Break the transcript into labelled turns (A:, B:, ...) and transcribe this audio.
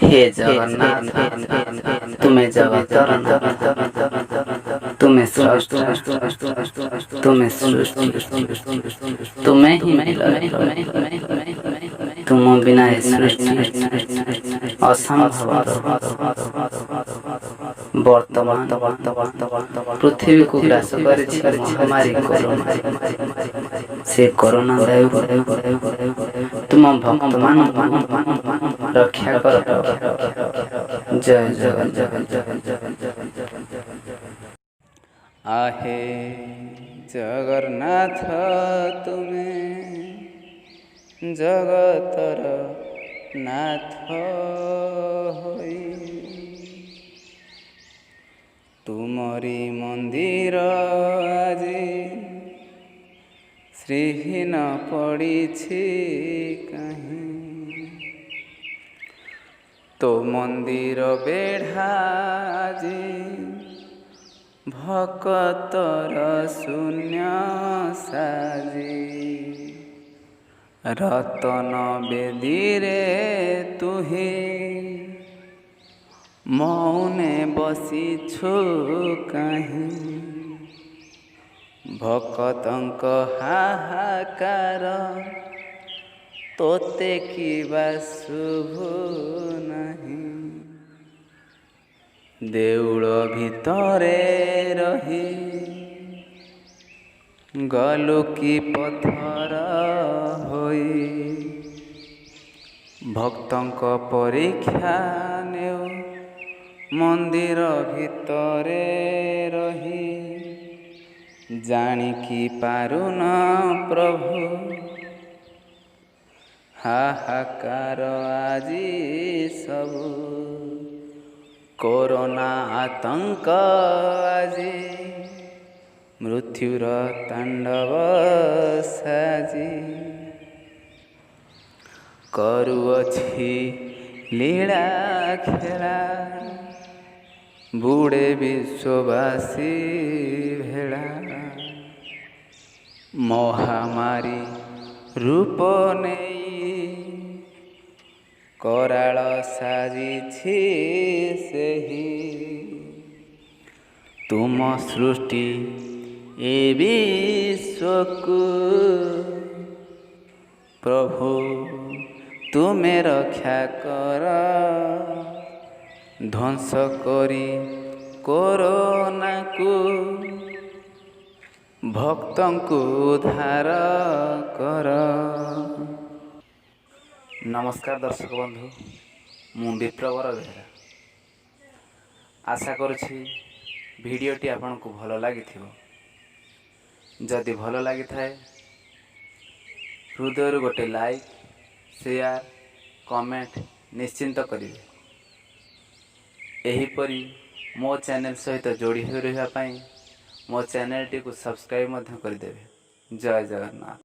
A: हे जगन्नाथ, तुम्हें जगतर नाथ, तुम्हें स्रष्टा, तुम्हें सृष्टि, तुम्हें ही मिलय, तुम बिना सृष्टि असंभव। वर्तमान पृथ्वी को ग्रास कर महामारी कोरोना, से कोरोना दायु तुम भक्त मान रक्षा कर। जय जगन जगन जगन जगन
B: आहे जगन्नाथ तुमे जगतर नाथ होई, तुमरी मंदिर आजी श्रीहीन पड़िछि कहीं, तो मंदिर बेढ़ा आजी भकतर शून्य साजी, रतन बेदीरे तुही मौने बसिछु कहीं, भकतंक हाहाकार तोते किबा शुभु नहीं, देउल भितरे रही गलु की पथर होई, भक्तंक परीक्षा नेउ मंदिर भितरे रही, जानिकी पारुन प्रभु हाहाकार आजी सबु, कोरोना आतंक आजी मृत्युर तांडव साजी, करुअछि लीला खेला बुड़े विश्ववासी भेड़ा, महामारी रूप नेई कराल साजिछि सेही, तुम सृष्टि ए विश्वकु प्रभु तुम्हें रक्षा कर, ध्वंस करी कोरोना को भक्तों को उद्धार कर।
A: नमस्कार दर्शक बंधु, मु विप्रवर बेहरा। आशा करुछि भिडियोटी आपनको भल लगी। जदि भल लगी थाए हृदय गोटे लाइक शेयर कमेंट निश्चिंत करेंगे। एहीपरी मो चैनल सहित जोड़ी हो रहा मो चैनल टी को सब्सक्राइब करदेवे। जय जगन्नाथ।